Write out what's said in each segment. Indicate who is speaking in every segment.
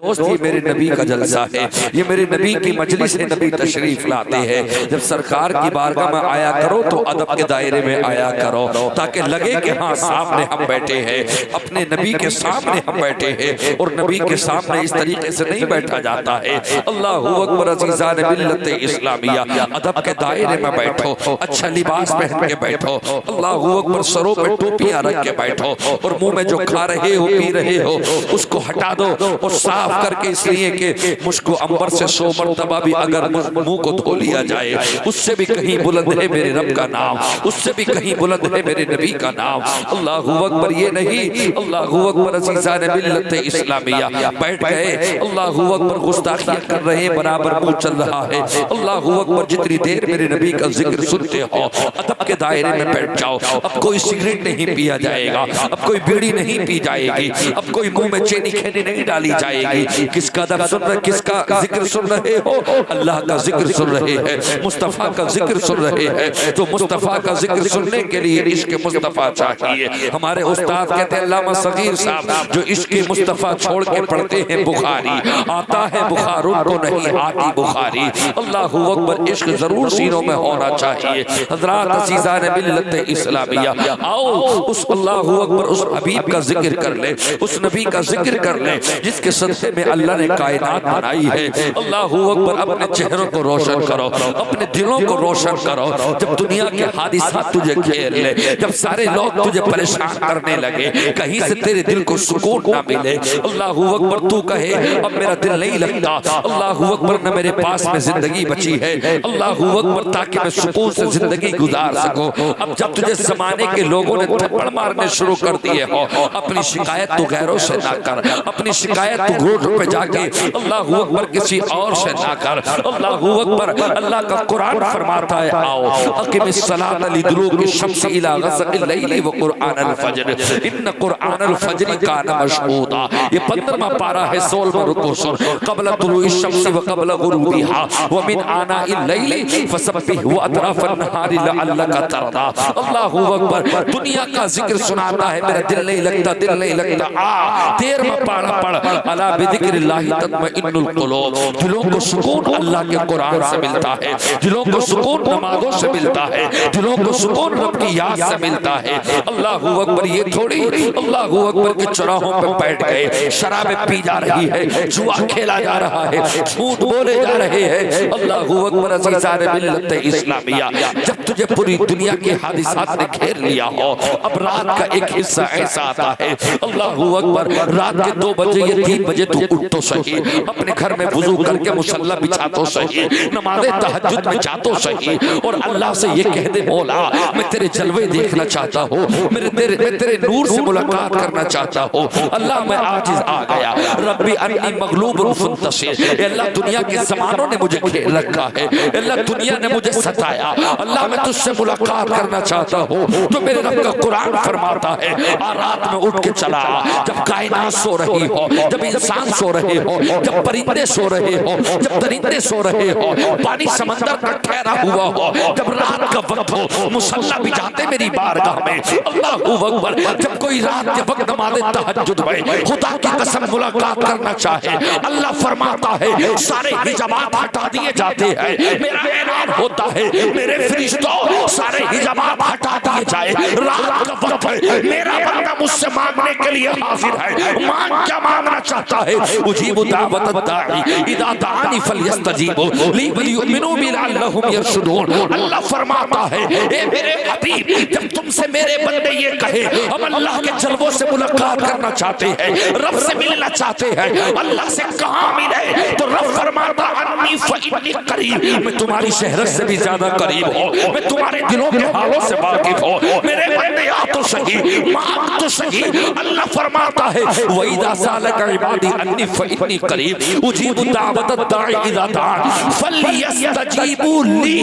Speaker 1: دوست یہ میرے نبی کا جلسہ ہے، یہ میرے نبی کی مجلس ہے، نبی تشریف لاتے ہیں۔ جب سرکار کی بارگاہ میں آیا کرو تو ادب کے دائرے میں آیا کرو، تاکہ لگے کہ ہاں سامنے ہم بیٹھے ہیں، اپنے نبی کے سامنے ہم بیٹھے ہیں، اور نبی کے سامنے اس طریقے سے نہیں بیٹھا جاتا ہے۔ اللہ اکبر، عزیزان ملت اسلامیہ، ادب کے دائرے میں بیٹھو، اچھا لباس پہن کے بیٹھو، اللہ اکبر، سروں پہ ٹوپیاں رکھ کے بیٹھو، اور منہ میں جو کھا رہے ہو پی رہے ہو اس کو ہٹا دو اور صاف کر کے، اس لیے کہ مشک و عنبر سے 100 مرتبہ بھی اگر منہ کو دھو لیا جائے اس سے بھی کہیں بلند ہے میرے رب کا نام، اس سے بھی کہیں بلند ہے میرے نبی کا نام۔ اللہ اکبر، یہ نہیں، اللہ اکبر، عزیزان ملت اسلامیہ بیٹھ گئے، اللہ اکبر، گستاخیاں کر رہے ہیں، برابر منہ چل رہا ہے۔ اللہ اکبر، جتنی دیر میرے نبی کا ذکر سنتے ہو ادب کے دائرے میں بیٹھ جاؤ۔ اب کوئی سگریٹ نہیں پیا جائے گا، اب کوئی بیڑی نہیں پی جائے گی، اب کوئی منہ میں چینی کھینی نہیں ڈالی جائے گی۔ کس کا ادب سن رہے، کس کا ذکر سن رہے ہو؟ اللہ کا ذکر سن رہے ہیں، مصطفیٰ کا ذکر سن رہے ہیں۔ تو مصطفیٰ کا ذکر سننے کے لیے عشق مصطفیٰ چاہیے۔ ہمارے استاد کہتے ہیں علامہ صغیر صاحب، جو عشق مصطفیٰ چھوڑ کے پڑھتے ہیں بخاری، آتا ہے بخار ان کو نہیں آتی بخاری۔ اللہ اکبر، عشق ضرور سینوں میں ہونا چاہیے۔ حضرات عزیزان ملت اسلامیہ، آؤ اس اللہ اکبر، اس حبیب کا ذکر کر لیں، اس نبی کا ذکر کر لیں جس کے صدقے میں اللہ نے کائنات بنائی ہے۔ اللہ اکبر، اپنے چہروں کو روشن کرو، اپنے دلوں کو روشن کرو۔ جب دنیا کے حادثات تجھے گھیر لے، جب سارے لوگ تجھے پریشان کرنے لگے، کہیں سے تیرے دل کو سکون نہ ملے، اللہ اکبر، تو کہے اب میرا دل نہیں لگتا، اللہ اکبر، نہ میرے پاس میں زندگی بچی ہے، اللہ اکبر، تاکہ میں سکون سے زندگی گزار سکوں۔ اب جب تجھے زمانے کے لوگوں نے تھپڑ مارنے شروع کر دیے ہو، اپنی شکایت تو غیروں سے نہ کر، اپنی شکایت تو روڈ پہ جا کے اللہ اکبر کسی اور سے نہ کر۔ اللہ اکبر، اللہ کا قرآن فرماتا ہے آؤ اقم الصلاۃ لدلوک الشمس الی غسق اللیل وقرآن الفجر ان قرآن الفجر کان مشہودا۔ یہ 15واں پارہ ہے، 16واں رکوع سن، قبل طلوع الشمس وقبل غروبها ومن آناء اللیل فسبح واطراف النہار لعلک ترضی۔ اللہ اکبر، دنیا کا ذکر سناتا ہے، میرا دل نہیں لگتا، دل نہیں لگتا، آ 13واں پارہ پڑھ، الا بذکر اللہ تطمئن القلوب۔ دلوں کو سکون اللہ کے قرآن سے ملتا ہے، دلوں کو سکون نمازوں سے ملتا ہے، دلوں کو سکون رب کی یاد سے ملتا ہے۔ اللہ اکبر، یہ تھوڑی اللہ اکبر کے چوراہوں پہ بیٹھ گئے، شرابیں پی جا رہی ہے، جوا کھیلا جا رہا ہے، جھوٹ بولے جا رہے ہیں۔ اللہ اکبر، عزیزان ملت اسلامیہ، جب تجھے پوری دنیا کے حادثات نے گھیر لیا ہو، اب رات کا ایک حصہ ایسا آتا ہے، اللہ اکبر، رات کے 2 بجے یا 3 بجے تو اٹھ تو صحیح، اپنے گھر میں وضو کر کے مصلی بچھا تو صحیح، نماز تہجد میں جا تو صحیح، اور اللہ سے یہ کہہ دے مولا میں تیرے جلوے دیکھنا چاہتا ہوں، میں تیرے نور سے ملاقات کرنا چاہتا ہوں۔ اللہ میں عاجز آ گیا، ربی انی مغلوب فانتصر، اے اللہ دنیا کے زمانوں نے مجھے گھیر رکھا ہے، اے اللہ دنیا نے مجھے ستایا، اللہ میں تجھ سے ملاقات کرنا چاہتا ہوں۔ تو میرے رب کا قرآن فرماتا ہے رات میں اٹھ کے چلا، جب کائنات سو رہی ہو، جب انسان سو رہے ہو، جب پرندے سو رہے ہو، جب درندے سو رہے ہو، پانی سمندر کا ٹھہرا ہوا ہو، جب رات کا وقت ہو، مصلی بچھاتے میری بارگاہ میں، اللہ اکبر، جب کوئی رات کے وقت نماز تہجد میں خدا کی قسم ملاقات کرنا چاہے، اللہ فرماتا ہے سارے حجابات ہٹا دیے جاتے ہیں، میرا اعلان ہوتا ہے میرے فرشتوں سارے حجابات ہٹا دیے جائے، رات کا وقت ہے، میرا بندہ مجھ سے مانگنے کے لیے حاضر ہے، مانگ کیا مانگنا چاہتا ہے؟ اجیب دعوت الداعی اذا دعانی فلیستجیبوا لی ولیؤمنوا بی لعلہم یرشدون۔ اللہ فرماتا ہے اے میرے حبیب، جب تم سے میرے بندے یہ کہے ہم اللہ کے جلووں سے ملاقات کرنا چاہتے ہیں، رب سے ملنا چاہتے ہیں، اللہ سے کہاں ملے؟ تو رب فرماتا انی فانی قریب، میں تمہاری شہرت سے بھی زیادہ قریب ہوں، میں تمہارے دلوں کے حالوں سے واقف ہوں، میرے بندے آ تو صحیح، مانگ تو صحیح۔ اللہ فرماتا ہے وَإِذَا سَأَلَكَ عِبَادِي عَنِّي فَإِنِّي قَرِيبٌ أُجِيبُ دَعْوَةَ الدَّاعِ إِذَا دَعَانِ فَلْيَسْتَجِیبُوا لِی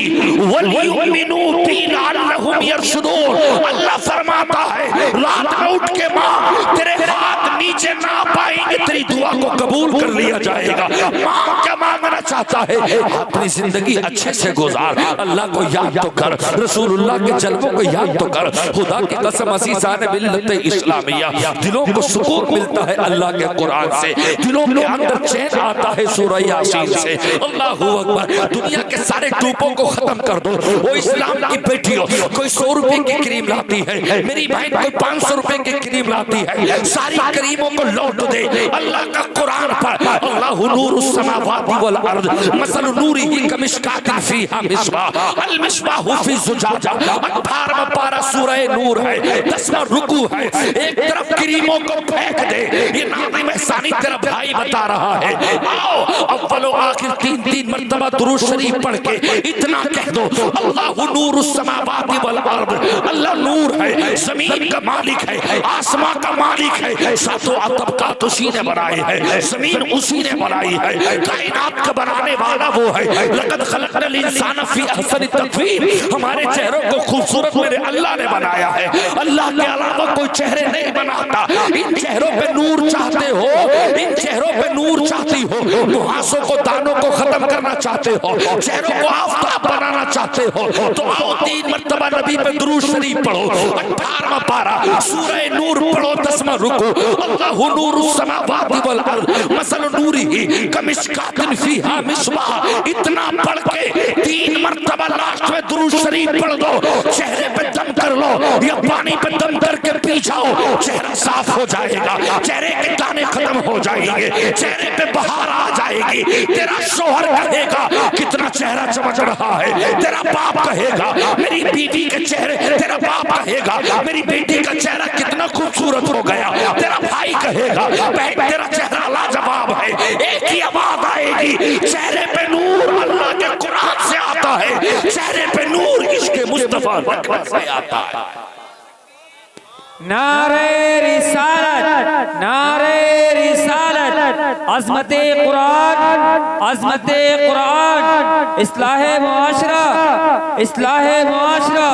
Speaker 1: وَلْیُؤْمِنُوا بِی لَعَلَّهُمْ یَرْشُدُونَ۔ اللہ فرماتا ہے رات میں اٹھ کے مانگ، تیرے ہاتھ نیچے نہ پائیں گے، تیری دعا کو قبول کر لیا جائے گا۔ مانگ کیا مانگنا چاہتا ہے اپنی زندگی اچھے سے گزار، اللہ کو یاد تو کر، رسول اللہ کے جلووں کو یاد تو کر۔ خدا کی قسم عزیزان ملت اسلامیہ، دلوں کو سکون ملتا ہے اللہ کے قرآن سے، دلوں کے اندر چین آتا ہے سورہ یاسین سے۔ اللہ اکبر، دنیا کے سارے ٹوپوں کو ختم کر دو۔ وہ اسلام کی بیٹیوں، کوئی 100 روپے کی کریم لاتی ہے، میری بہن کوئی 500 روپے کی کریم لاتی ہے، ساری کریموں کو لوٹ دے اللہ کا قرآن پر۔ اللہ نور السماوات والارض مثل نورہ کمشکاۃ فیہا مصباح، المصباح فی زجاجہ۔ 18واں پارہ سورہ نور ہے، 10واں رکوع ہے۔ ایک طرف کریموں کو پھینک دے، یہ ناظم ثانی تیرا بھائی بتا رہا ہے۔ آؤ اول و آخر 3 مرتبہ درود شریف پڑھ کے اتنا کہہ دو، اللہ نور السماوات والارض، اللہ نور ہے، زمین کا مالک ہے، آسمان کا مالک ہے، ساتوں طبقات اسی نے بنائے ہیں، زمین اسی نے بنائی ہے، کائنات کا بنانے والا وہ ہے۔ لقد خلقنا الانسان فی احسن تقویم، ہمارے چہروں کو خوبصورت میرے اللہ نے بنایا ہے، اللہ کے علاوہ کوئی چہرے نہیں بناتا۔ ان چہروں پہ نور چاہتے ہو، ان چہروں پہ نور چاہتی ہو، محاسوں کو دانوں کو ختم کرنا چاہتے ہو، چہروں کو آفتاب بنانا چاہتے ہو، تو آؤ 3 مرتبہ نبی پہ درود شریف پڑھو۔ 18واں پارہ سورہ نور پڑھو، 10واں رکوع، اللہ نور السماوات والارض مثل نورہ کمشکاۃ فیہا مصباح۔ اتنا پڑھ کے 3 مرتبہ لاسٹ میں درود شریف پڑھ دو، چہرے پہ دم کر لو یا پانی پہ دم کر کے پی جاؤ، چہرہ صاف ہو جائے گا، چہرے کے دانے ختم ہو جائیں گے، چہرے پہ بہار آ جائے گی۔ تیرا شوہر کہے گا کتنا چہرہ چمک رہا ہے، تیرا باپ کہے گا میری بیوی کے چہرے، تیرا باپ کہے گا میری بیٹی کا چہرہ کتنا خوبصورت ہو گیا، تیرا بھائی کہے گا بہن تیرا چہرہ لاجواب ہے۔ ایک ہی آواز آئے گی، چہرے پہ نور اللہ کے قرآن سے آتا ہے، چہرے پہ نور عشق مصطفیٰ سے آتا ہے۔
Speaker 2: نعرہ رسالت، نعرہ رسالت، عظمت قرآن، عظمت قرآن، اصلاح معاشرہ، اصلاح معاشرہ،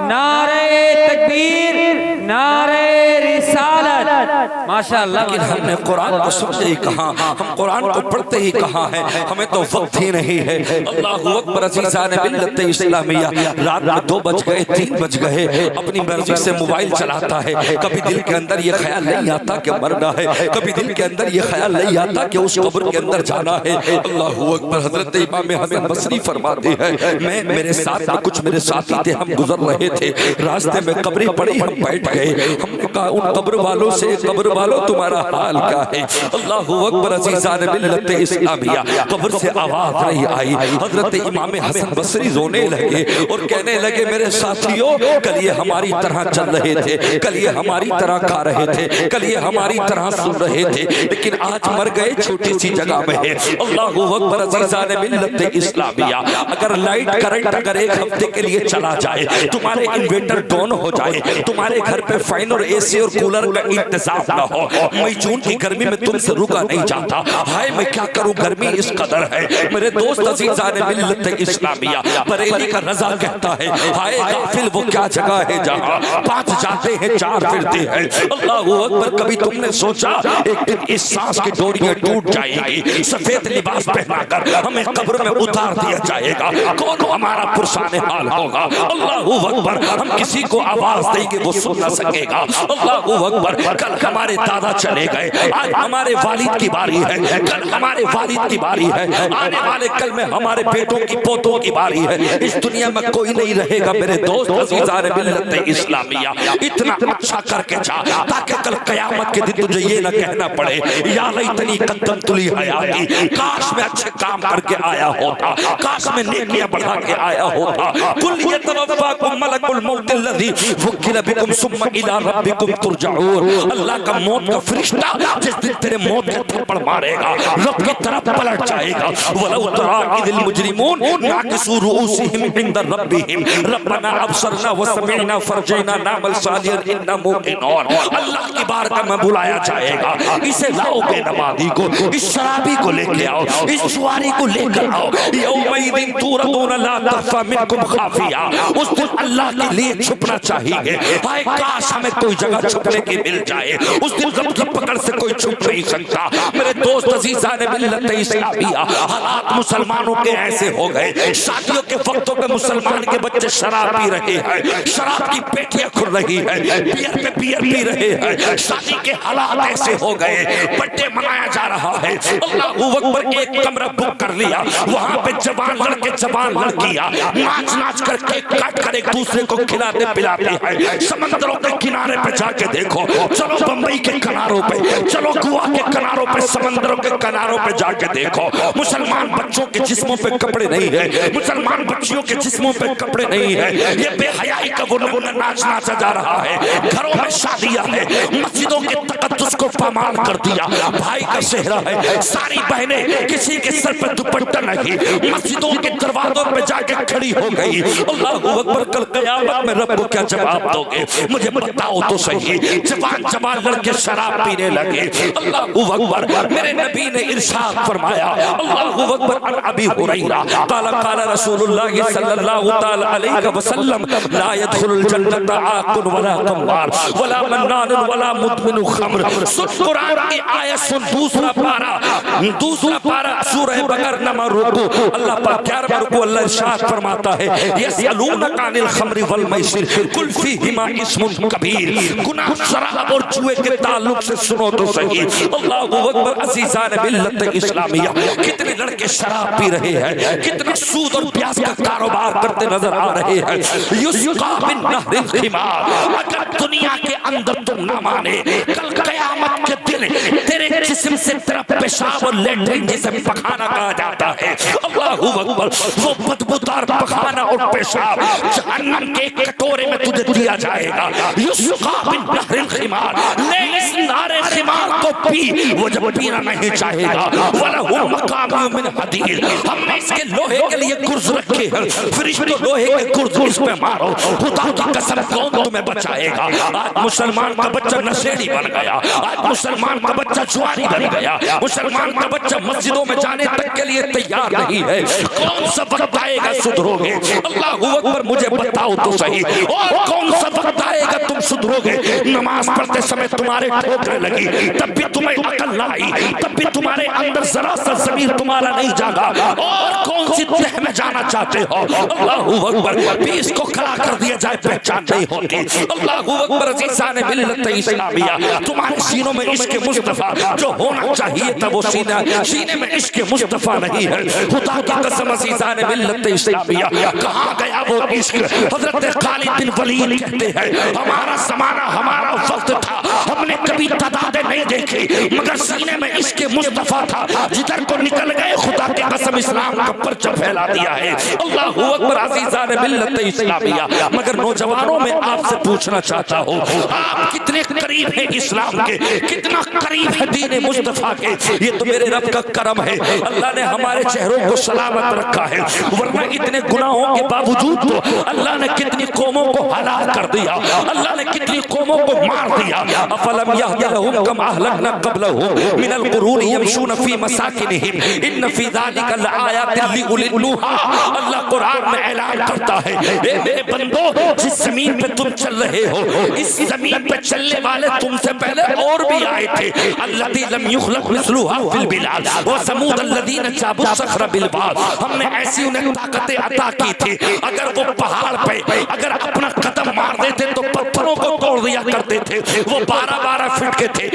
Speaker 2: نعرہ تکبیر، نعرہ رسالت۔ ماشاءاللہ،
Speaker 1: لیکن ہم نے قرآن کو سنتے ہی کہاں، ہم قرآن کو پڑھتے ہی کہاں ہیں، ہمیں تو وقت ہی نہیں ہے۔ اللہ اکبر عزیزان ملت اسلامیہ، رات میں 2 بج گئے 3 بج گئے، اپنی مرضی سے موبائل چلاتا ہے، کبھی دل کے اندر یہ خیال نہیں آتا کہ مرنا ہے، کبھی دل کے اندر یہ خیال نہیں آتا کہ اس قبر کے اندر جانا ہے۔ اللہ اکبر، حضرت امام حسن بصری فرماتے ہیں، میرے ساتھ میں کچھ میرے ساتھی تھے، ہم گزر رہے تھے، راستے میں قبریں پڑی، ہم بیٹھ گئے، ہم نے کہا ان قبر والوں سے، قبر والوں تمہارا حال کیا ہے؟ اللہ اکبر عزیزان ملت اسلامیہ، قبر سے آواز نہیں آئی۔ حضرت امام حسن بصری رونے لگے اور کہنے لگے میرے ساتھیوں، کل یہ ہماری طرح چل رہے تھے، کل یہ ہماری طرح کھا رہے تھے، کل یہ ہماری طرح سن رہے تھے، لیکن آج مر گئے چھوٹی سی جگہ میں ہے۔ اللہ اکبر عزیزان ملت اسلامیہ، اگر لائٹ کرنٹ اگر 1 ہفتے کے لیے چلا جائے، تمہارے انویٹر ڈاؤن ہو جائے، تمہارے گھر پہ فین اور اے سی اور کولر کا انتظام نہ ہو، مئی جون کی گرمی میں تم سے رکا نہیں جاتا، ہائے میں کیا کروں گرمی اس قدر ہے۔ میرے دوست عزیزان ملت اسلامیہ، بریلی کا رضا کہتا ہے، ہائے غافل وہ کیا جگہ ہے جہاں 5 جاتے ہیں 4 پھرتے ہیں۔ اللہ اکبر، کبھی تم نے سوچا ایک دن اس سانس کی ڈوریاں ٹوٹ جائیں گی، سفید لباس پہنا کر ہمیں قبر میں اتار دیا جائے گا، کون ہمارا پرسان حال ہوگا؟ اللہ اکبر، ہم کسی کو آواز دیں گے وہ سن نہ سکے گا۔ اللہ اکبر، کل ہمارے دادا چلے گئے، آج ہمارے والد کی باری ہے، کل ہمارے والد کی باری ہے، آنے والے کل میں ہمارے بیٹوں کی پوتوں کی باری ہے۔ اس دنیا میں کوئی نہیں رہے گا میرے دوست عزیزان ملت اسلامیہ، اتنا اچھا کر کے جا تاکہ کل قیامت کے دن تجھے یہ نہ کہنا پڑے یا لیتنی قدمت لی حیاتی، کاش میں اچھے کام کر کے آیا ہوتا، کاش میں نیکیاں بڑھا کے آیا ہوتا۔ قل یتوفاکم ملک الموت الذی وکل بکم ثم الی ربکم ترجعون، اللہ کا موت کا فرشتہ جس دن تیرے موت کے تھپڑ مارے گا رب کی طرف پلٹ جائے گا۔ ولو تری اذ المجرمون ناکسوا رؤوسہم عند ربہم ربنا ابصرنا وسمعنا فرجعنا نعمل صالحا انا موقنون۔ اللہ کی بارگاہ میں بلایا جائے گا، اسے لاؤ بے نمازی کو، اس شرابی کو لے کے آؤ، اس جواری کو لے کر آؤ، یومئذ توردون لا تخفی منکم خافیہ، اس دن اللہ کے لیے چھپنا چاہیے۔ ہائے کاش ہمیں کوئی جگہ چھپنے کی مل جائے، اس اس دن رب کی پکڑ سے کوئی چھپ نہیں سکتا۔ میرے دوست عزیزان ملت اسلامیہ، حالات مسلمانوں کے ایسے ہو گئے، شادیوں کے وقتوں پہ مسلمان کے بچے شراب پی رہے ہیں، شراب کی پیٹیاں کھل رہی ہیں، بیئر پہ بیئر پی رہے ہیں، شادی کے حالات ایسے ہو گئے، برتھڈے منایا جا رہا ہے، اللہ اکبر، ایک کمرہ بک کر لیا، وہاں پہ جوان لڑکے جوان لڑکیاں ناچ ناچ کر کیک کاٹ کر ایک دوسرے کو کھلاتے پلاتے ہیں۔ سمندروں کے کنارے پہ جا کے دیکھو، چلو بمبئی کے کناروں پہ، چلو گوا کے کناروں پہ، سمندروں کے کناروں پہ جا کے دیکھو، مسلمان بچوں کے جسموں پہ کپڑے نہیں ہیں، مسلمان بچیوں کے جسموں پہ کپڑے نہیں ہیں، یہ بے حیائی کا وہ نمونہ ناچ ناچا جا رہا ہے۔ گھروں میں شادیاں ہیں، مسجدوں کے تقدس کو پامال کر دیا، بھائی کا صحرا ہے، ساری بہنیں کسی کے سر پہ دوپٹہ نہیں، مسجدوں کے دروازوں پہ جا کے کھڑی ہو گئی۔ اللہ اکبر، کل قیامت میں رب کو کیا جواب دو گے؟ مجھے بتاؤ تو صحیح۔ جوان جوان لڑکے شراب پینے لگے۔ اللہ اکبر، میرے نبی نے ارشاد فرمایا، اللہ اکبر، عن ابی ہریرہ قال قال رسول اللہ صلی اللہ تعالی علیہ وسلم لا يدخل الجنة عاق ولا قمار ولا منان ولا مدمن خمر۔ سن قرآن کی آیت سن، دوسرا پارہ سورہ بقرہ نمبر رکو، اللہ پاک 11 رکو، اللہ ارشاد فرماتا ہے یسألونک عن الخمر والمیسر قل فیہما اسم کبیر۔ گناہ، شراب اور جوئے کے تعلق سے سنو تو صحیح۔ اللہ اکبر، عزیزان ملت اسلامیہ، کتنے لڑکے شراب پی رہے ہیں، کتنا سود اور پیاز کا کاروبار کرتے نظر آ رہے ہیں۔ یسقا من نہر الخمار، اگر دنیا کے اندر تم نہ مانے، کل قیامت کے دن تیرے جسم سے تیرا پیشاب اور لیٹرین جسے پخانا کہا جاتا ہے، اللہ اکبر، وہ بدبودار پخانا اور پیشاب جہنم کے کٹورے میں تجھے دیا جائے گا۔ یسقا من نہر الخمار، لے اس نہر خمار کو پی، وہ جب پینا نہیں چاہے گا۔ وَلَهُ مَقَامِعُ مِنْ حَدِيدٍ، ہم نے اس کے لوہے کے لیے گرز رکھے ہیں، فرشتوں لوہے کے گرز اس پہ مارو، خدا کی قسم کون تمہیں بچائے گا؟ آج مسلمان کا بچہ نشیڑی بن گیا، آج مسلمان کا بچہ جواری بن گیا، مسلمان کا بچہ مسجدوں میں جانے تک کے لیے تیار نہیں ہے۔ کون سا وقت آئے گا سدھرو گے؟ اللہ اکبر، مجھے بتاؤ تو صحیح، اور کون سا وقت آئے گا تم سدھرو گے؟ نماز پڑھتے سمے تمہارے ٹھوکریں لگی، تب بھی تمہیں عقل نہ آئی، تب بھی تمہارے اندر ذرا سا ضمیر تمہارا نہیں جاگا، اور کون سی تہ میں جانا چاہتے ہو؟ اللہ اکبر، پیس کو کھڑا کر دیا جائے پہچان نہیں ہوتی۔ اللہ اکبر، عزیزان ملت اسلامیہ، تمہارے سینوں میں عشق مصطفیٰ جو ہونا چاہیے تھا وہ سینے میں عشق مصطفیٰ نہیں ہے۔ خدا کی قسم عزیزان ملت اسلامیہ، کہاں گیا وہ عشق؟ حضرت خالد بن ولید کہتے ہیں، ہمارا زمانہ، ہمارا وقت تھا، ہم نے کبھی تعدادیں نہیں دیکھی، مگر سینے میں عشق مصطفیٰ تھا، جدھر کو نکل گئے خدا کی قسم اسلام کا پرچم پھیلا دیا ہے۔ اللہ اکبر، عزیزان ملت اسلامیہ، مگر نوجوانوں میں آپ سے پوچھنا چاہتا ہوں، آپ کتنے قریب ہیں اسلام کے، کتنا قریب ہے دین مصطفیٰ کے؟ یہ تو میرے رب کا کرم ہے، اللہ نے ہمارے چہروں کو سلامت رکھا ہے، ورنہ اتنے گناہوں کے باوجود تو اللہ نے کتنی قوموں کو ہلاک کر دیا، اللہ نے کتنی قوموں کو مار دیا۔ افلم یہدی لہم کما اہلکنا قبلہم من القرون یمشون فی مساکنہم ان فی ذلک لآیات لأولی النہی۔ اللہ قرآن میں اعلان کرتا ہے، اے میرے بندو، جس زمین پہ تم چل رہے ہو، اس زمین پہ چلنے والے تم سے پہلے اور بھی آئے تھے، الذی لم یخلق مثلھا فی البلاد وثمود الذین جابوا الصخر بالواد۔ ہم نے ایسی انہیں طاقتیں عطا کی تھی، اگر وہ پہاڑ پہ اگر اپنا قدم مار دیتے تو پتھروں کو توڑ دیا کرتے تھے، وہ 12 فٹ کے تھے،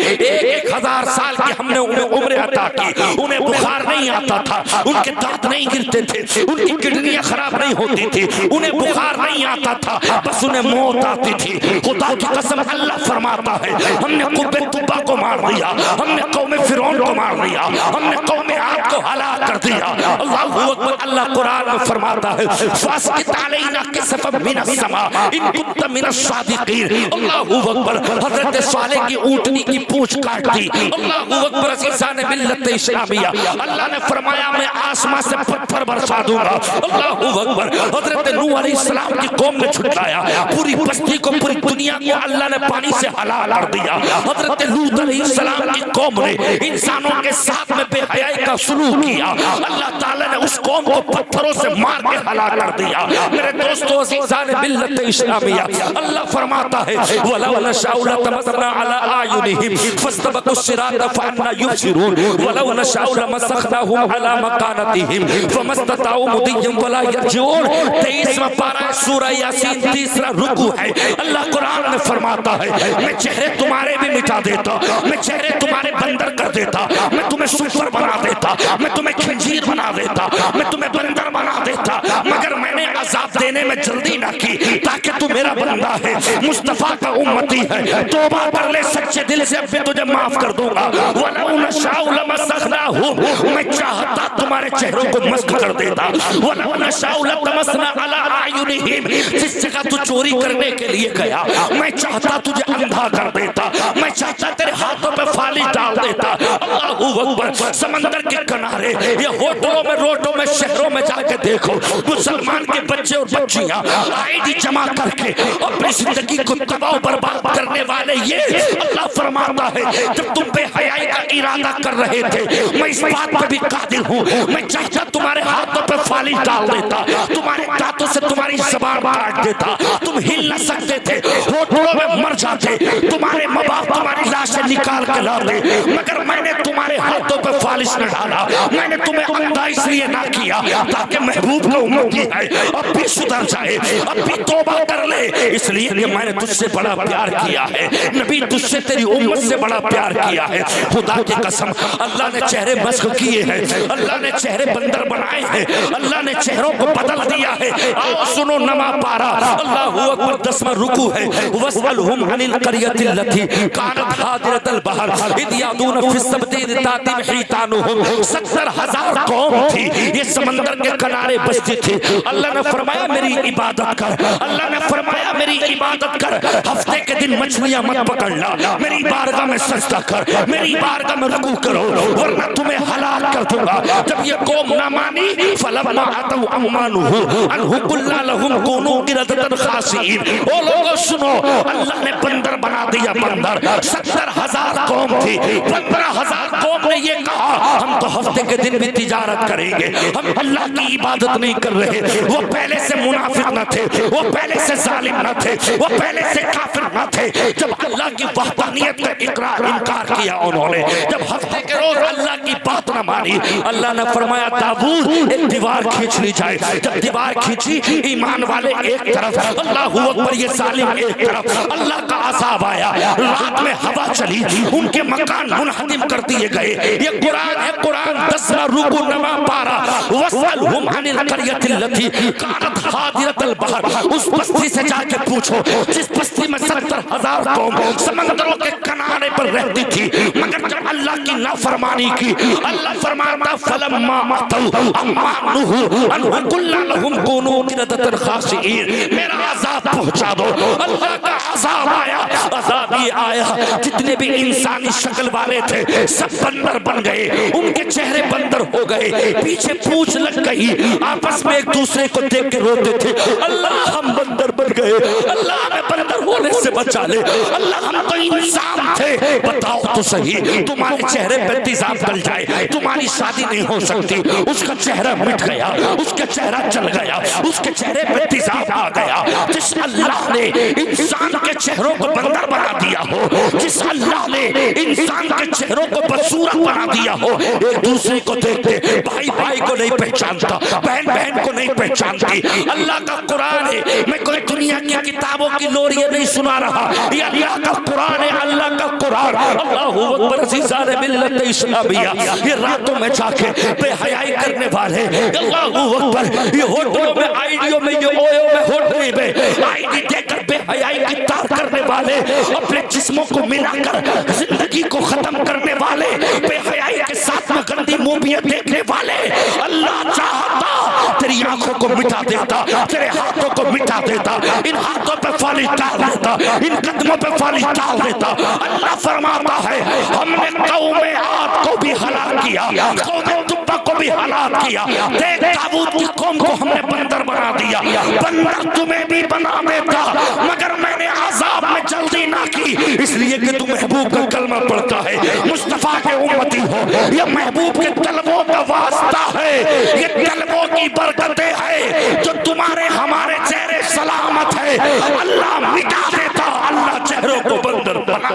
Speaker 1: 1000 سال کی ہم نے انہیں عمر عطا کی، انہیں بخار نہیں آتا تھا، ان کے دانت نہیں گرتے تھے، ان کی کڈنیاں خراب نہیں ہوتی تھی، انہیں بخار نہیں آتا تھا، بس انہیں موت آتی تھی۔ خدا کی قسم اللہ فرماتا ہے، ہم نے قبہ طبہ کو مار دیا، ہم نے قوم فرعون کو مار دیا، ہم نے قوم عاد کو ہلاک کر دیا۔ اللہ اکبر، اللہ قرآن میں فرماتا ہے، فاسقط علینا کسفا من السماء ان کنت من الصادقین۔ اللہ اکبر، حضرت صالح کی اونٹنی کی پونچھ کاٹ دی۔ اللہ اکبر، عزیزان ملت اسلامیہ، اللہ نے فرمایا میں آسمان سے پتھر برسا دوں گا۔ اللہ اکبر، حضرت نوح علیہ السلام کی قوم نے چھٹلایا، پوری بستی کو، پوری دنیا کو اللہ نے پانی سے ہلاک کر دیا۔ حضرت لوط علیہ السلام کی قوم نے انسانوں کے ساتھ میں بے حیائی کا سلوک کیا، اللہ تعالیٰ نے اس قوم کو پتھروں سے مار کے ہلاک کر دیا۔ میرے دوستو عزیزان ملت اسلامیہ، اللہ فرماتا ہے وَلَوْ نَشَاءُ لَطَمَسْنَا عَلَىٰ أَعْيُنِهِمْ فَاسْتَبَقُوا الصِّرَاطَ فَأَنَّىٰ يُبْصِرُونَ وَلَوْ نَشَاءُ لَمَسَخْنَاهُمْ عَلَىٰ مَكَانَتِهِمْ فَمَا اسْتَطَاعُوا مُضِيًّا وَلَا يَرْجِعُونَ۔ 23واں پارہ سورہ یاسین تیسرا رکوع ہے۔ اللہ قرآن میں فرماتا ہے میں چہرے تمہارے بھی مٹا دیتا، میں چہرے تمہارے بندر کر دیتا، میں تمہیں سفر بنا دیتا، میں تمہیں خنزیر بنا دیتا، میں تمہیں بندر بنا دیتا، مگر میں نے عذاب دینے میں جلدی نہ کی تاکہ تو میرا بندہ ہے، مصطفیٰ کا امتی ہے، توبہ کر لے سچے دل سے، اب بھی تجھے معاف کر دوں گا۔ وَلَوْ نَشَاءُ لَمَسَخْنَاهُمْ، میں چاہتا تمہارے چہروں کو مسخ کر دیتا۔ وَلَوْ نَشَاءُ لَطَمَسْنَا عَلَىٰ أَعْيُنِهِمْ، جس جگہ تو چوری کرنے کے لیے گیا میں چاہتا تجھے اندھا کر دیتا، میں چاہتا تیرے ہاتھوں پہ فالی ڈال دیتا۔ اللہ اکبر، سمندر کے کنارے یا ہوٹلوں میں، روڈوں میں، شہروں میں جا کے دیکھو، مسلمان کے بچے اور بچیاں آئی ڈی جمع کر کے اپنی زندگی کو تباہ و برباد کرنے والے، یہ اللہ فرماتا ہے جب تم بے حیائی کا ارادہ کر رہے تھے میں اس بات پر بھی قادر ہوں، میں چاہتا تمہارے ہاتھوں پہ فالی ڈال دیتا، تمہارے دانتوں سے تمہاری زبان کاٹ دیتا، تم ہل نہ سکتے تھے، ہوٹلوں میں مر جاتے، تمہارے ماں باپ تمہاری لاشیں نکال کے لاتے، مگر میں نے تمہارے ہاتھوں پہ فالش نہ ڈالا، میں نے تمہیں اندھا اس لیے نہ کیا تاکہ محبوب کا امتی ہے اب بھی سدھر جائے، اب بھی توبہ کر لے، اس لیے کہ میں نے تجھ سے بڑا پیار کیا ہے، نبی تجھ سے تیری امت سے بڑا پیار کیا ہے۔ خدا کی قسم اللہ نے چہرے مسخ کیے ہیں، اللہ نے چہرے بندر بنائے ہیں، اللہ نے چہروں کو بدل دیا ہے۔ آؤ سنو نما پارا، اللہ اکبر، 10واں رکوع ہے۔ وَاسْأَلْهُمْ عَنِ الْقَرْيَةِ الَّتِي كَانَتْ حَاضِرَةَ الْبَحْرِ إِذْ يَعْدُونَ فِي السَّبْتِ إِذْ تَأْتِيهِمْ حِيتَانُهُمْ، 70,000 قوم تھی، یہ سمندر کے کنارے بستی تھی۔ اللہ نے فرمایا میری عبادت کر، اللہ نے فرمایا میری عبادت کر، ہفتے کے دن مچھلیاں مت پکڑنا، میری بارگاہ میں سجدہ کر، میری بارگاہ میں رکوع کرو ورنہ تمہیں ہلاک کر دوں گا۔ جب یہ قوم نہ مانی فَلَمَّا عَتَوْا عَمَّا نُهُوا عَنْهُ قُلْنَا لَهُمْ كُونُوا قِرَدَةً خَاسِئِينَ۔ او لوگوں سنو، اللہ نے بندر بنا دیا، بندر، 70,000 قوم تھی، 15,000 قوم نے یہ کہا ہم تو ہفتے کے دن بھی تجارت کریں گے، ہم اللہ کی عبادت نہیں کر رہے۔ وہ پہلے سے منافق نہ تھے، وہ پہلے سے ظالم نہ تھے، وہ پہلے سے کافر نہ تھے، جب اللہ کی وحدانیت کا انکار کیا انہوں نے، جب ہفتے کے روز اللہ کی بات نہ مانی، اللہ نے فرمایا داؤد ایک دیوار کھینچ لی جائے۔ جب دیوار کھینچی ایمان والے ایک طرف، اللہ اکبر یہ ظالم ایک طرف، اللہ کا عذاب آیا، رات میں ہوا چلی، ان کے مکان منہدم کر دیے گئے۔ یہ قرآن ہے، قرآن 10واں رکوع نما پارا۔ وَاسْأَلْهُمْ عَنِ الْقَرْيَةِ الَّتِي كَانَتْ حَاضِرَةَ الْبَحْرِ، اس بستی سے جا کے پوچھو جس بستی میں 70,000 قوم سمندروں کے کنارے پر رہتی تھی، مگر جب اللہ کی نافرمانی کی، اللہ فرماتا فَلَمَّا عَتَوْا عَمَّا نُهُوا عَنْهُ قُلْنَا لَهُمْ كُونُوا قِرَدَةً خَاسِئِينَ۔ میرا عذاب پہنچا دو، اللہ کا عذاب آیا، عذاب یہ آیا، جتنے بھی انسانی شکل والے تھے سب بندر بن گئے، ان کے چہرے بندر ہو گئے، پیچھے پوچھ لگ گئی، آپس میں ایک دوسرے کو دیکھ کے روتے تھے، اللہ ہم بندر بن گئے، اللہ ہمیں بندر ہونے سے بچا لے، اللہ ہم تو انسان تھے، بتاؤ تو صحیح، تمہارے چہرے پہ تیزاب ڈل جائے تمہاری شادی نہیں ہو سکتی۔ اس کا چہرہ مٹ گیا، اس کا چہرہ چل گیا، اس کے چہرے پہ تیزاب آ گیا۔ جس اللہ نے انسان کے چہروں کو بندر بنا دیا ہو، جس اللہ نے انسان کے چہروں کو بدصورت بنا دیا ہو، ایک دوسرے کو دیکھتے بھائی بھائی کو نہیں پہچانتا، بہن بہن کو نہیں پہچانتی۔ اللہ کا قرآن ہے، میں کوئی دنیا کی کتابوں کی لوریاں نہیں سنا رہا، یہ اللہ کا قرآن ہے، اللہ کا قرآن۔ اللہ اکبر، عزیزان ملت اسلامیہ، یہ راتوں میں جا کے بے حیائی کرنے والے، اللہ اکبر، یہ ہوٹلوں میں، آئیڈیوں میں، یہ اویو میں، ہوٹلی میں آئی ڈی دے کر بے حیائی کی تار کرنے والے، اپنے جسموں کو ملا کر زندگی کو ختم کرنے والے، بے حیائی کے ساتھ میں گندی موویاں دیکھنے والے، اللہ چاہتا تیری آنکھوں کو مٹا دیتا، تیرے ہاتھوں کو مٹا دیتا، ان ہاتھوں پہ فالش ڈال دیتا، ان قدموں پہ فالش ڈال دیتا۔ اللہ فرماتا ہے ہم نے قوم عاد کو بھی ہلاک کیا، قوم تبا کو بھی ہلاک کیا، دیکھ داؤد کی قوم کو ہم نے بندر بنا دیا، بندر تمہیں بھی بنا دیتا، مگر میں نے عذاب میں جلدی نہ کی، اس لیے کہ تو محبوب کا کلمہ پڑھتا ہے، مصطفیٰ کے امتی ہو، یہ محبوب کے طلبوں کا واسطہ ہے، یہ طلبوں کی برکتیں ہیں جو تمہارے ہمارے چہرے سلامت ہے، اللہ مٹا دیتا، اللہ چہروں کو بندر بنا۔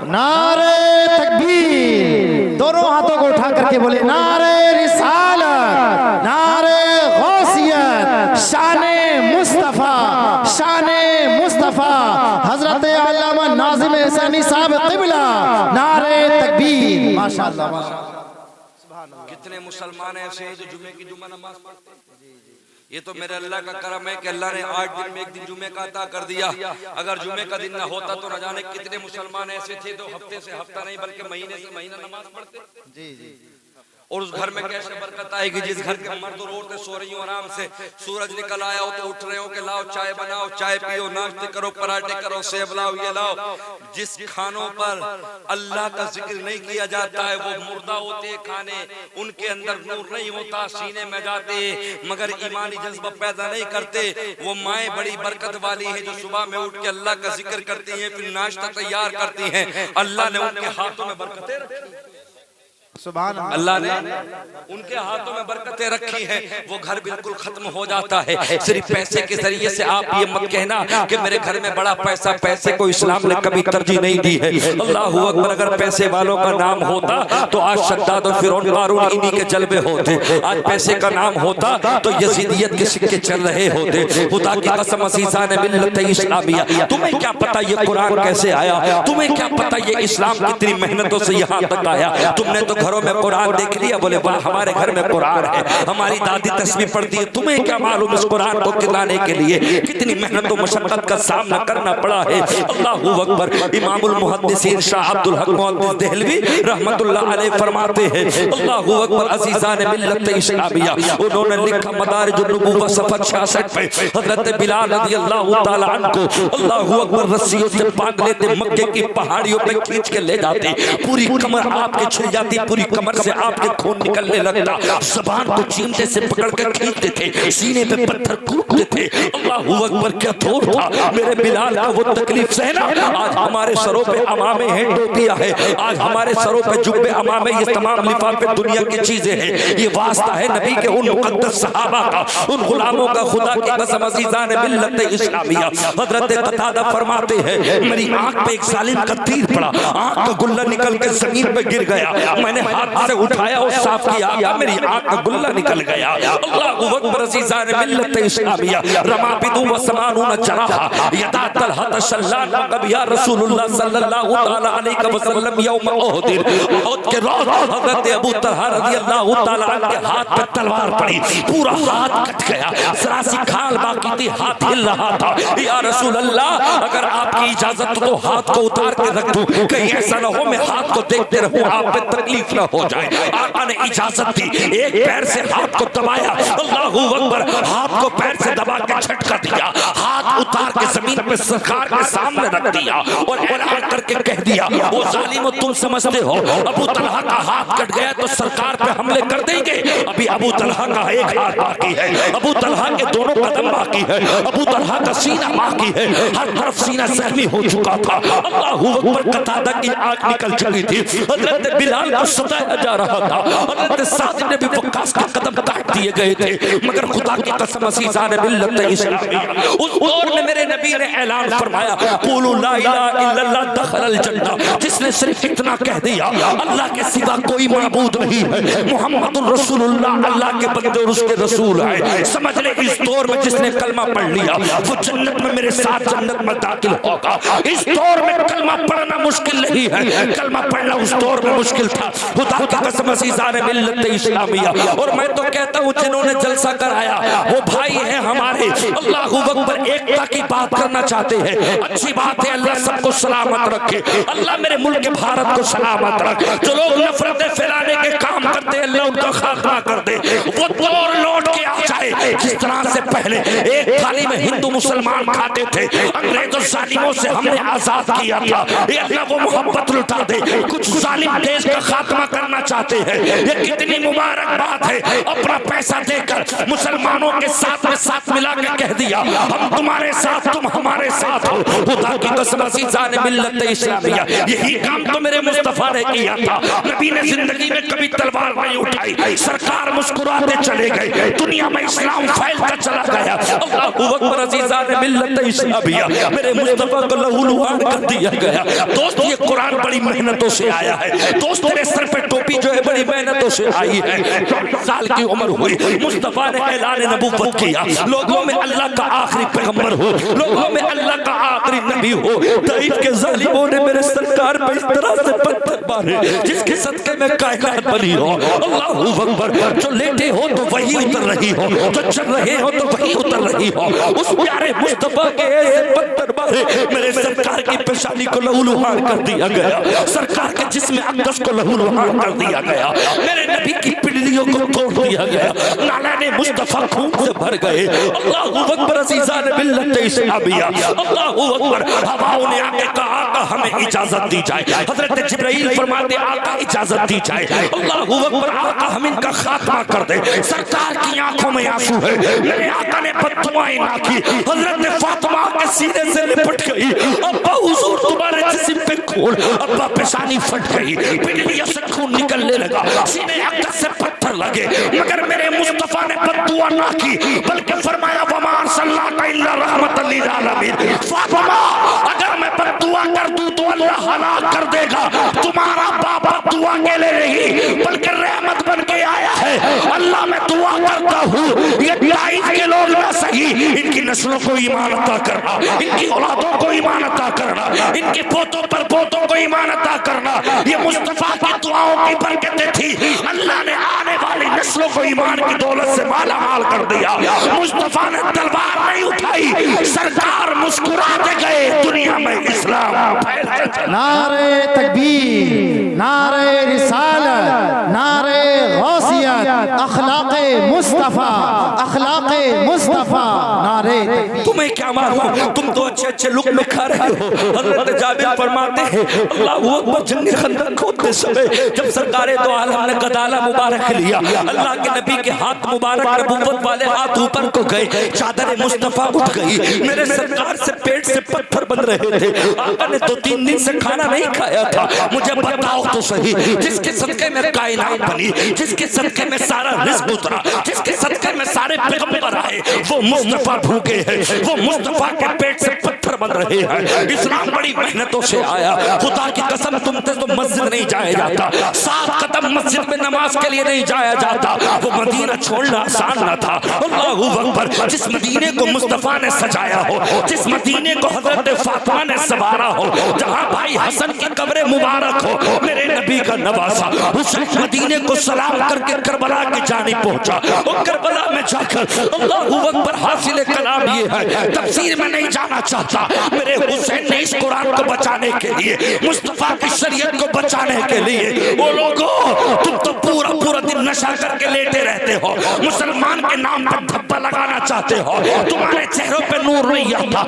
Speaker 3: نعرہ تکبیر، دونوں ہاتھوں کو اٹھا کر کے بولے نعرہ رسالت، نعرہ غوثیت، شان مصطفیٰ، شان مصطفیٰ، حضرت علامہ ناظم حسینی صاحب قبلہ، نعرہ تکبیر۔ ماشاءاللہ ماشاءاللہ۔
Speaker 1: کتنے مسلمان ایسے ہیں جو جمعے کی جمعہ نماز پڑھتے ہیں؟ یہ تو میرے اللہ کا کرم ہے کہ اللہ نے 8 دن میں ایک دن جمعے کا عطا کر دیا، اگر جمعے کا دن نہ ہوتا تو نہ جانے کتنے مسلمان ایسے تھے جو ہفتے سے ہفتہ نہیں بلکہ مہینے سے مہینہ نماز پڑھتے۔
Speaker 3: جی جی۔
Speaker 1: اور اس گھر میں کیسے برکت آئے گی جس گھر کے مرد اور عورتیں سو رہی ہوں آرام سے، سورج نکل آیا ہو تو اٹھ رہے ہو کہ لاؤ چائے بناؤ، چائے پیو، ناشتے کرو، پراٹھے کرو، سیب لاؤ، یہ لاؤ۔ جس کھانوں پر اللہ کا ذکر نہیں کیا جاتا ہے وہ مردہ ہوتے کھانے، ان کے اندر نور نہیں ہوتا، سینے میں جاتے مگر ایمانی جذبہ پیدا نہیں کرتے۔ وہ مائیں بڑی برکت والی ہیں جو صبح میں اٹھ کے اللہ کا ذکر کرتی ہیں، پھر ناشتہ تیار کرتی ہیں، اللہ نے ان کے ہاتھوں میں برکتیں رکھی،
Speaker 3: سبحان
Speaker 1: اللہ نے ان کے ہاتھوں میں برکتیں رکھی ہیں، وہ گھر بالکل ختم ہو جاتا ہے۔ صرف پیسے کے ذریعے سے آپ یہ مت کہنا کہ میرے گھر میں بڑا پیسہ، پیسے کو اسلام نے کبھی ترجیح نہیں دی ہے۔ اللہ اکبر، اگر پیسے والوں کا نام ہوتا تو آج شداد و فرعون قارون انہی کے جلوے ہوتے، آج پیسے کا نام ہوتا تو یزیدیت کے سکے چل رہے ہوتے۔ خدا کی قسم عزیزان ملت اسلامیہ، تمہیں کیا پتا یہ قرآن کیسے آیا، تمہیں کیا پتا یہ اسلام کتنی محنتوں سے یہاں تک آیا۔ تم نے تو گھروں میں قرآن دیکھ لیا، بولے واہ ہمارے گھر میں قرآن ہے، ہماری دادی تسبیح پڑھتی ہے، تمہیں کیا معلوم اس قرآن کو کھلانے کے لیے کتنی محنت و مشقت کا سامنا کرنا پڑا ہے۔ اللہ اکبر۔ امام المحدثین شاہ عبد الحق محدث دہلوی رحمت اللہ علیہ فرماتے ہیں، اللہ اکبر عزیزان ملت اسلامیہ، انہوں نے لکھا مدارج النبوہ صفحہ 66 پہ، حضرت بلال رضی اللہ تعالیٰ عنہ کو اللہ اکبر رسیوں سے باندھ لیتے، مکے کی پہاڑیوں پہ کھینچ کے لے جاتے، پوری کمر آپ کے چھل جاتی، پوری کمر سے آپ کے خون نکلنے لگتا، زبان کو چیمٹے سے پکڑ کر کھینچتے تھے، سینے پہ پتھر کوٹتے تھے۔ اللہ اکبر، کیا دور تھا میرے بلال کا وہ تکلیف سہنا۔ آج ہمارے سروں پہ امامے ہیں، ٹوپیاں ہیں، آج ہمارے سروں پہ جبے امامے، یہ تمام لفافے دنیا کی چیزیں ہیں۔ یہ واسطہ ہے نبی کے ان مقدس صحابہ کا، ان غلاموں کا، خدا کی قسم عزیزان ملت اسلامیہ۔ حضرت قتادہ فرماتے ہیں میری آنکھ پہ ایک ظالم کا تیر پڑا، آنکھ کا گلہ نکل کے زمین پہ گر گیا، میں نے ہاتھ سے اٹھایا اور صاف کیا گیا، میری آنکھ کا گلہ نکل گیا۔ اللہ اکبر عزیزان ملت اسلامیہ۔ رما بدو و سمانون جراحا یدا طلحہ شلان وقب یا رسول اللہ صلی اللہ تعالی علیہ وسلم یوم احد، احد کے روز حضرت ابو طلحہ رضی اللہ تعالی عنہ کے ہاتھ پہ تلوار پڑی، پورا ہاتھ کٹ گیا، ذرا سی کھال باقی تھی، ہاتھ ہل رہا تھا۔ یا رسول اللہ اگر آپ کی اجازت تو ہاتھ کو اتار کے رکھ دوں، کہیں ایسا نہ ہو میں ہاتھ کو دیکھتے رہوں آپ پہ تکلیف نہ ہو جائے۔ آقا نے اجازت دی، ایک پیر سے ہاتھ کو دبایا، اللہ اکبر، ہاتھ کو پیر سے دبا کے جھٹکا دیا، ہاتھ اتار کے زمین پہ سرکار کے سامنے رکھ دیا اور اعلان کر کے کہہ دیا وہ ظالمو تم سمجھتے ہو ابو طلحہ کا ہاتھ کٹ گیا تو سرکار پہ حملے کر دیں گے؟ ابھی ابو طلحہ کا ایک ہاتھ باقی ہے، ابو طلحہ کے دونوں قدم باقی ہے، ابو طلحہ کا سینہ باقی ہے، ہر طرف سینہ زخمی ہو چکا تھا۔ اللہ اکبر، قتادہ کی آنکھ نکل چکی تھی، حضرت بلال کو ستایا جا رہا تھا، حضرت سعد نے بھی وقاص کے قدم کاٹ دیے گئے تھے، مگر خدا کی قسم عزیزان ملت اسلامیہ، اس دور میں میرے نبی نے اعلان فرمایا قولوا لا الہ الا اللہ دخل الجنہ، جس نے صرف اتنا کہہ دیا اللہ کے سوا کوئی معبود نہیں ہے، محمد الرسول اللہ اللہ کے بندے اور اس کے رسول ہے، سمجھ لے اس دور میں جس نے کلمہ پڑھ لیا وہ جنت میں میرے ساتھ جنت میں داخل ہوگا۔ اس دور میں کلمہ پڑھنا مشکل نہیں ہے، کلمہ پڑھنا اس دور میں مشکل تھا، خدا کی قسم عزیزان ملت اسلامیہ۔ اور میں تو کہتا ہوں جنہوں نے جلسہ کرایا وہ بھائی ہیں ہمارے، اللہ اکبر، ایکتا کی بات کرنا چاہتے ہیں، اچھی بات ہے، اللہ سب کو سلامت رکھے، اللہ میرے ملک بھارت کو سلامت رکھے، جو لوگ نفرتیں پھیلانے کے کام کرتے ہیں اللہ ان کا خاتمہ کر دے، وہ دور لوٹ کے آ جائے ہے جس طرح سے پہلے ایک تھالی میں ہندو مسلمان کھاتے تھے، انگریزوں ظالموں سے ہم نے آزاد کیا تھا، یہ اللہ وہ محبت لٹا دے۔ کچھ ظالم دیش کا خاتمہ کرنا چاہتے ہیں، یہ کتنی مبارک بات ہے، اپنا پیسہ دے کر مسلمانوں کے ساتھ میں ساتھ ملا کے کہہ دیا ہم تمہارے ساتھ، تم ہمارے ساتھ ہو۔ خدا کی قسم عزیزان ملت اسلامیہ، یہی کام تو میرے مصطفیٰ نے کیا تھا۔ نبی نے زندگی میں کبھی تلوار نہیں اٹھائی، سرکار مسکراتے چلے گئے، دنیا میں اسلام پھیلتا چلا گیا۔ اللہ اکبر عزیزان ملت اسلامیہ، میرے مصطفیٰ کو لہو لہان کر دیا گیا۔ دوست یہ قرآن بڑی محنتوں سے آیا ہے، دوست تیرے سر پہ ٹوپی جو ہے بڑی محنتوں سے آئی ہے۔ 40 سال کی عمر ہوئی، مصطفیٰ نے اعلان نبوت کیا، لوگوں میں اللہ کا آخری پیغمبر ہو، لوگوں میں اللہ کا آخری نبی ہو۔ طائف کے ظالموں نے میرے سرکار پہ اس طرح سے پتھر مارے جس کے صدقے میں کائنات بنی ہو۔ اللہ اکبر، جو لیٹے ہو تو وہی اتر رہی ہو، جو چل رہے ہو تو وہی اتر رہی ہو۔ اس پیارے مصطفیٰ کے پتھر مارے میرے سرکار کی پیشانی کو لہو لہان کر دیا گیا، سرکار کے جسم اقدس کو لہو لہان کر دیا گیا، میرے نبی کی پنڈلیوں کو توڑ دیا گیا، نالان مصطفیٰ خون سے بھر گئے۔ اللہ اکبر عزیزان ملت اسلامیہ، اللہ اکبر، ہواؤں نے آگے کہا آقا ہمیں اجازت دی جائے، حضرت جبرائیل فرماتے آقا اجازت دی جائے، اللہ اکبر، آقا ہم ان کا خاتمہ کر دے۔ سرکار کی آنکھوں میں آنسو ہے، میرے آقا نے بددعائیں نہ کی، حضرت فاطمہ کے سینے سے لپٹ گئی، ابا حضور تمہارے جسم پہ خون، ابا پیشانی پھٹ گئی، پنڈلیوں سے خون نکلنے لگا، سینے اقدس سے پتھر لگے، مگر میرے مصطفیٰ نے بددعا نہ کی بلکہ فرمایا وما ارسلناک الا رحمۃ للعالمین۔ فاطمہ اگر میں بددعا کر دوں تو اللہ ہلاک کر دے گا، تمہارا باپ بددعا کے لیے نہیں بلکہ رحمت بن کے آیا ہے۔ اللہ میں دعا کرتا ہوں یہ طائف کے لوگ نہ صحیح، ان کی نسلوں کو ایمان عطا کرنا، ان کی اولادوں کو ایمان عطا کرنا، ان کے پوتوں پر پوتوں کو ایمان عطا کرنا، یہ مصطفیٰ کی دعاؤں کی برکتیں تھی، اللہ نے آنے والی نسلوں کو ایمان کی دولت سے مالا مال کر دیا۔ مصطفیٰ نے تلوار نہیں اٹھائی، سرکار مسکراتے گئے، دنیا میں اسلام پھیلتا چلا۔
Speaker 3: نعرہ تکبیر، نعرہ رسالت، نعرہ غوثیت، اخلاق مصطفیٰ، اخلاق مصطفیٰ، نعرہ تکبیر۔
Speaker 1: تمہیں کیا معلوم، تم تو اچھے اچھے لقمے کھا رہے ہو۔ حضرت جابر فرماتے ہیں اللہ اکبر، جنگ خندق کھودتے سمے جب سرکار دو عالم نے گدالہ مبارک لیا، اللہ کے نبی کے ہاتھ مبارک نبوت والے ہاتھ اوپر کو گئے، چادر مصطفیٰ اٹھ گئی، میرے سرکار سے پیٹ سے پتھر بن رہے تھے، آقا نے 2-3 دن سے کھانا نہیں کھایا تھا، مجھے بتاؤ تو صحیح، جس کے صدقے میں کائنات بنی، جس کے صدقے میں سارا رزق اترا، جس کے صدقے میں سارے پیغمبر آئے، وہ مصطفیٰ بھوکے ہیں، وہ مصطفیٰ کے پیٹ سے پتھر بن رہے ہیں۔ اسلام بڑی محنتوں سے آیا، خدا کی قسم تم سے تو مسجد نہیں جایا جاتا، 7 قدم مسجد میں نماز کے لیے نہیں جایا جاتا، وہ مدینہ چھوڑنا آسان نہ تھا۔ اللہ اکبر، جس مدینے کو مصطفیٰ نے سجایا ہو، جس مدینے کو حضرت فاطمہ نے سنوارا ہو، جہاں بھائی حسن کی قبر مبارک ہو، میرے نبی کا نواسا حسین مدینے کو سلام کر کے کربلا کی جانب پہنچا، اور کربلا میں جا کر اللہ اکبر حاصل کلام یہ ہے، تفسیر میں نہیں جانا چاہتا، میرے حسین نے اس قرآن کو بچانے کے لیے، مصطفیٰ کی شریعت کو بچانے کے لیے، وہ لوگوں تم تو پورا دن نشہ کر کے لیٹے رہتے ہو، مسلمان کے نام پر دھبا لگانا چاہتے ہو، تمہارے چہروں پہ نور نہیں آتا۔